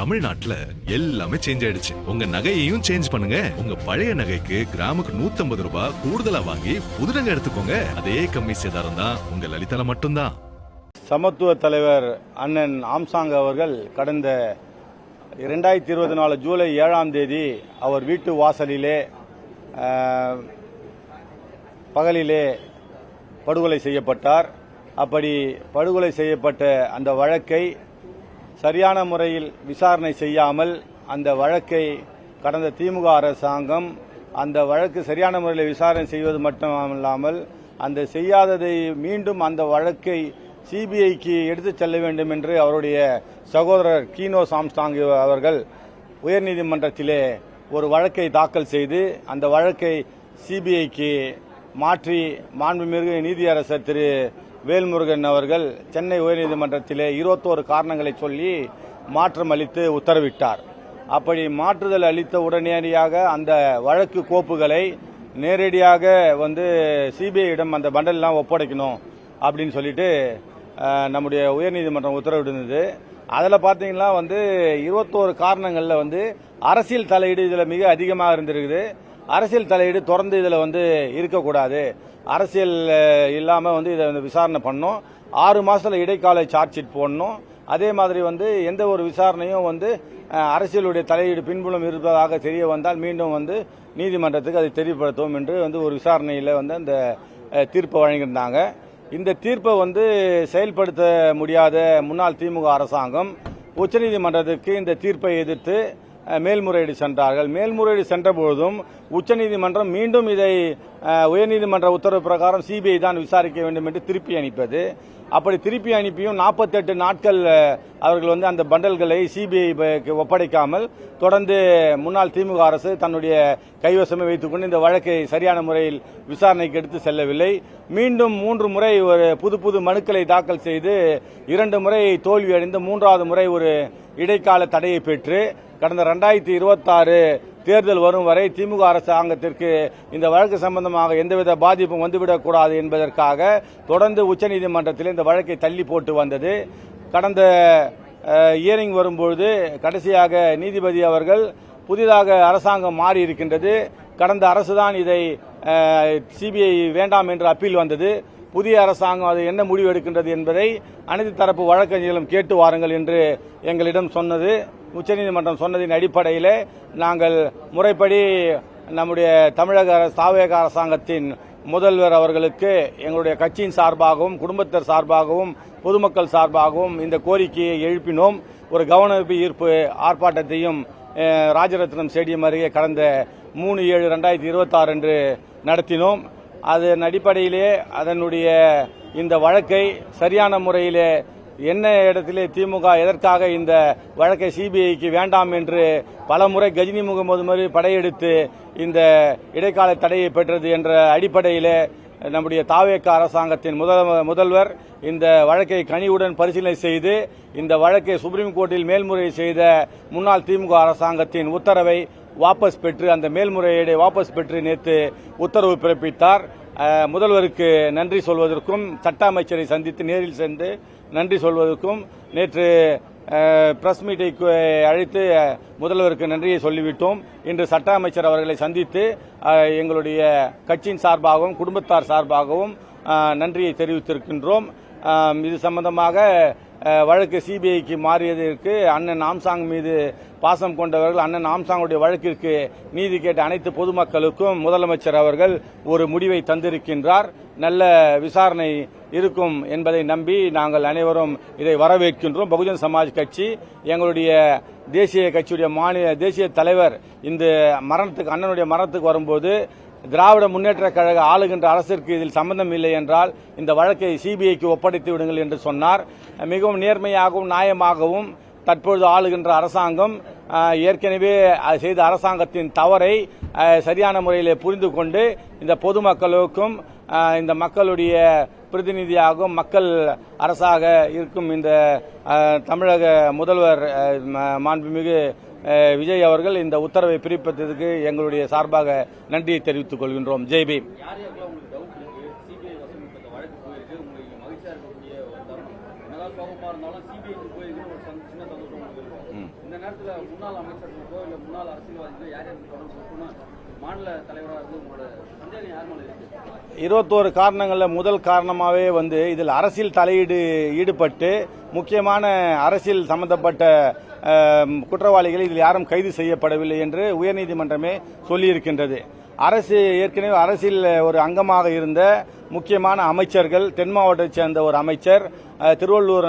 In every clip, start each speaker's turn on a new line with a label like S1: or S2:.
S1: தமிழ்நாட்டுல எல்லாமே சேஞ்ச் ஆயிடுச்சு. உங்க நகையையும் சேஞ்ச் பண்ணுங்க. உங்க பழைய நகைக்கு கிராமுக்கு 150 ரூபாய் கூடுதலா வாங்கி புது நகை எடுத்துக்கோங்க. அதே கம்மி சேதாரம் தான் உங்க லலிதால மட்டும்தான்.
S2: சமத்துவ தலைவர் அண்ணன் ஆம்சாங் அவர்கள் கடந்த 2024 ஜூலை 7ஆம் தேதி அவர் வீட்டு வாசலிலே பகலிலே படுகொலை செய்யப்பட்டார். அப்படி படுகொலை செய்யப்பட்ட அந்த வழக்கை சரியான முறையில் விசாரணை செய்யாமல் அந்த வழக்கை கடந்த திமுக அரசாங்கம் அந்த வழக்கு சரியான முறையில் விசாரணை செய்வது மட்டுமல்லாமல் அந்த செய்யாததை மீண்டும் அந்த வழக்கை சிபிஐக்கு எடுத்துச் செல்ல வேண்டும் என்று அவருடைய சகோதரர் கீனோ சாம்சாங் அவர்கள் உயர்நீதிமன்றத்திலே ஒரு வழக்கை தாக்கல் செய்து அந்த வழக்கை சிபிஐக்கு மாற்றி மாண்புமிகு நீதியரசர் திரு வேல்முருகன் அவர்கள் சென்னை உயர்நீதிமன்றத்திலே 21 காரணங்களை சொல்லி மாற்றம் அளித்து உத்தரவிட்டார். அப்படி மாற்றுதல் அளித்த உடனடியாக அந்த வழக்கு கோப்புகளை நேரடியாக சிபிஐயிடம் அந்த பண்டல்லாம் ஒப்படைக்கணும் அப்படின்னு சொல்லிட்டு நம்முடைய உயர்நீதிமன்றம் உத்தரவிட்டிருந்தது. அதில் பார்த்தீங்கன்னா 21 காரணங்களில் அரசியல் தலையீடு இதில் மிக அதிகமாக இருந்திருக்குது. அரசியல் தலையீடு தொடர்ந்து இதில் இருக்கக்கூடாது, அரசியல் இல்லாமல் இதை விசாரணை பண்ணணும், 6 மாசத்துல இடைக்கால சார்ஜ் ஷீட் போடணும், அதே மாதிரி எந்த ஒரு விசாரணையும் அரசியலுடைய தலையீடு பின்புலம் இருப்பதாக தெரிய வந்தால் மீண்டும் நீதிமன்றத்துக்கு அதை தெரியப்படுத்துவோம் என்று ஒரு விசாரணையில் அந்த தீர்ப்பை வழங்கியிருந்தாங்க. இந்த தீர்ப்பை செயல்படுத்த முடியாத முன்னாள் திமுக அரசாங்கம் உச்சநீதிமன்றத்துக்கு இந்த தீர்ப்பை எதிர்த்து மேல்முறையீடு சென்றார்கள். மேல்முறையீடு சென்ற பொழுதும் உச்சநீதிமன்றம் மீண்டும் இதை உயர்நீதிமன்ற உத்தரவு பிரகாரம் சிபிஐ தான் விசாரிக்க வேண்டும் என்று திருப்பி அனுப்பியது. அப்படி திருப்பி அனுப்பியும் 48 நாட்கள் அவர்கள் அந்த பண்டல்களை சிபிஐ ஒப்படைக்காமல் தொடர்ந்து முன்னாள் திமுக அரசு தன்னுடைய கைவசமே வைத்துக் கொண்டு இந்த வழக்கை சரியான முறையில் விசாரணைக்கு எடுத்து செல்லவில்லை. மீண்டும் 3 முறை ஒரு புது மனுக்களை தாக்கல் செய்து 2 முறை தோல்வியடைந்து 3வது முறை ஒரு இடைக்கால தடையை பெற்று கடந்த 2026 தேர்தல் வரும் வரை திமுக அரசாங்கத்திற்கு இந்த வழக்கு சம்பந்தமாக எந்தவித பாதிப்பும் வந்துவிடக்கூடாது என்பதற்காக தொடர்ந்து உச்சநீதிமன்றத்தில் இந்த வழக்கை தள்ளி போட்டு வந்தது. கடந்த ஹியரிங் வரும்பொழுது கடைசியாக நீதிபதி அவர்கள் புதிதாக அரசாங்கம் மாறி இருக்கின்றது, கடந்த அரசுதான் இதை சிபிஐ வேண்டாம் என்று அப்பீல் வந்தது, புதிய அரசாங்கம் அது என்ன முடிவு எடுக்கின்றது என்பதை அனைத்து தரப்பு வழக்கறிஞர்களும் கேட்டு வாருங்கள் என்று எங்களிடம் சொன்னது. உச்சநீதிமன்றம் சொன்னதின் அடிப்படையில் நாங்கள் முறைப்படி நம்முடைய தமிழக தாவேக அரசாங்கத்தின் முதல்வர் அவர்களுக்கு எங்களுடைய கட்சியின் சார்பாகவும் குடும்பத்தினர் சார்பாகவும் பொதுமக்கள் சார்பாகவும் இந்த கோரிக்கையை எழுப்பினோம். ஒரு கவன ஈர்ப்பு ஆர்ப்பாட்டத்தையும் ராஜரத்னம் ஸ்டேடியம் அருகே கடந்த 3/7/2026 அன்று நடத்தினோம். அதன் அடிப்படையிலே அதனுடைய இந்த வழக்கை சரியான முறையிலே என்ன இடத்திலே திமுக எதற்காக இந்த வழக்கை சிபிஐக்கு வேண்டாம் என்று பலமுறை கஜினி முகமது மாதிரி படையெடுத்து இந்த இடைக்கால தடையை பெற்றது என்ற அடிப்படையிலே நம்முடைய தாவேக அரசாங்கத்தின் முதல்வர் இந்த வழக்கை கனிவுடன் பரிசீலனை செய்து இந்த வழக்கை சுப்ரீம் கோர்ட்டில் மேல்முறையீடு செய்த முன்னாள் திமுக அரசாங்கத்தின் உத்தரவை வாபஸ் பெற்று அந்த மேல்முறையீடை வாபஸ் பெற்று நேற்று உத்தரவு பிறப்பித்தார். முதல்வருக்கு நன்றி சொல்வதற்கும் சட்ட அமைச்சரை சந்தித்து நேரில் சென்று நன்றி சொல்வதற்கும் நேற்று பிரஸ் மீட்டை அழைத்து முதல்வருக்கு நன்றியை சொல்லிவிட்டோம். இன்று சட்ட அமைச்சர் அவர்களை சந்தித்து எங்களுடைய கட்சியின் சார்பாகவும் குடும்பத்தார் சார்பாகவும் நன்றியை தெரிவித்திருக்கின்றோம். இது சம்பந்தமாக வழக்கு சிபிஐக்கு மாறியதற்கு அண்ணன் ஆம்சாங் மீது பாசம் கொண்டவர்கள் அண்ணன் ஆம்சாங்குடைய வழக்கிற்கு நீதி கேட்ட அனைத்து பொதுமக்களுக்கும் முதலமைச்சர் அவர்கள் ஒரு முடிவை தந்திருக்கின்றார். நல்ல விசாரணை இருக்கும் என்பதை நம்பி நாங்கள் அனைவரும் இதை வரவேற்கின்றோம். பகுஜன் சமாஜ் கட்சி எங்களுடைய தேசிய கட்சியுடைய தேசிய தலைவர் இந்த அண்ணனுடைய மரணத்துக்கு வரும்போது திராவிட முன்னேற்ற கழக ஆளுகின்ற அரசிற்கு இதில் சம்பந்தம் இல்லை என்றால் இந்த வழக்கை சிபிஐக்கு ஒப்படைத்து விடுங்கள் என்று சொன்னார். மிகவும் நேர்மையாகவும் நியாயமாகவும் தற்பொழுது ஆளுகின்ற அரசாங்கம் ஏற்கனவே செய்த அரசாங்கத்தின் தவறை சரியான முறையில் புரிந்து கொண்டு இந்த பொதுமக்களுக்கும் இந்த மக்களுடைய பிரதிநிதியாகவும் மக்கள் அரசாக இருக்கும் இந்த தமிழக முதல்வர் மாண்புமிகு விஜய் அவர்கள் இந்த உத்தரவை பிறப்பித்ததற்கு எங்களுடைய சார்பாக நன்றியை தெரிவித்துக் கொள்கின்றோம். ஜெய் பீம். என்னதான் கோபமா இருந்தாலும் சிபிஐக்கு போயிருக்குன்னு ஒரு சின்ன சந்தோஷம் உங்களுக்கு இருக்கும். இந்த நேரத்தில்
S3: விஷயத்துல முன்னாள் அமைச்சர்களுக்கோ இல்ல முன்னாள் அரசியல்வாதிகளோ யார் யாருக்கு தொடர்பு இருக்கணும் மாநில தலைவராக இருந்து உங்களோட சந்தேகம் யார் மேல இருக்கு?
S2: 21 காரணங்கள்ல முதல் காரணமாவே இதில் அரசியல் தலையீடு ஈடுபட்டு முக்கியமான அரசியல் சம்பந்தப்பட்ட குற்றவாளிகள் இதில் யாரும் கைது செய்யப்படவில்லை என்று உயர்நீதிமன்றமே சொல்லியிருக்கின்றது. அரசு ஏற்கனவே அரசியல் ஒரு அங்கமாக இருந்த முக்கியமான அமைச்சர்கள், தென் மாவட்டத்தைச் சேர்ந்த ஒரு அமைச்சர், திருவள்ளூர்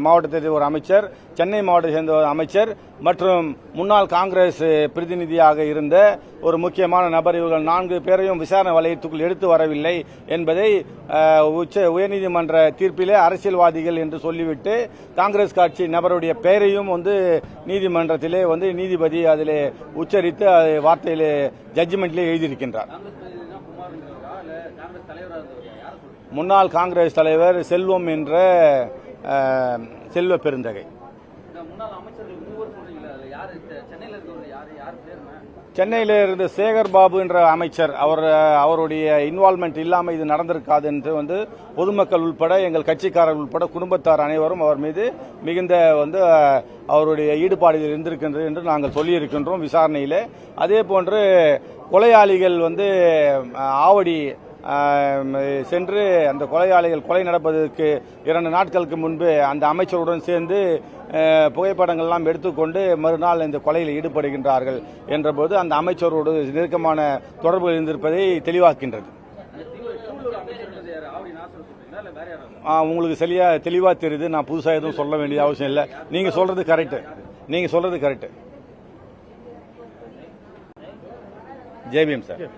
S2: மாவட்டத்தை ஒரு அமைச்சர், சென்னை மாவட்டத்தை சேர்ந்த ஒரு அமைச்சர் மற்றும் முன்னாள் காங்கிரஸ் பிரதிநிதியாக இருந்த ஒரு முக்கியமான நபர், இவர்கள் 4 பேரையும் விசாரணை வலயத்துக்குள் எடுத்து வரவில்லை என்பதை உயர்நீதிமன்ற தீர்ப்பிலே அரசியல்வாதிகள் என்று சொல்லிவிட்டு காங்கிரஸ் கட்சி நபருடைய பெயரையும் நீதிமன்றத்திலே நீதிபதி அதிலே உச்சரித்து வார்த்தையிலே ஜட்ஜ்மெண்ட்லேயே எழுதியிருக்கின்றார். முன்னாள் காங்கிரஸ் தலைவர் செல்வம் என்ற செல்வ பெருந்தகை. சென்னையில் இருந்த சேகர் பாபு என்ற அமைச்சர், அவருடைய இன்வால்மெண்ட் இல்லாமல் இது நடந்திருக்காது என்று பொதுமக்கள் உள்பட எங்கள் கட்சிக்காரர்கள் உள்பட குடும்பத்தார் அனைவரும் அவர் மீது மிகுந்த அவருடைய ஈடுபாடு இருந்திருக்கின்றது என்று நாங்கள் சொல்லியிருக்கின்றோம் விசாரணையிலே. அதே போன்று கொலையாளிகள் ஆவடி சென்று அந்த கொலையாளிகள் கொலை நடப்பதற்கு 2 நாட்களுக்கு முன்பு அந்த அமைச்சருடன் சேர்ந்து புகைப்படங்கள் எல்லாம் எடுத்துக்கொண்டு மறுநாள் இந்த கொலையில் ஈடுபடுகின்றார்கள் என்றபோது அந்த அமைச்சரோடு நெருக்கமான தொடர்புகள் இருந்திருப்பதை தெளிவாக்கின்றது. உங்களுக்கு தெளிவா தெரியுது. நான் புதுசாக எதுவும் சொல்ல வேண்டிய அவசியம் இல்லை. நீங்க சொல்றது கரெக்ட். ஜெய்பீம் சார்.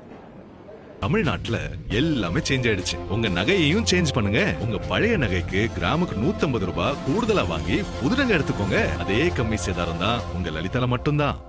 S1: தமிழ்நாட்டுல எல்லாமே சேஞ்ச் ஆயிடுச்சு. உங்க நகையையும் சேஞ்ச் பண்ணுங்க. உங்க பழைய நகைக்கு கிராமுக்கு 150 ரூபாய் கூடுதலா வாங்கி புது நகை எடுத்துக்கோங்க. அதே கம்மி சேதாரம் தான் உங்க லலிதால மட்டும்தான்.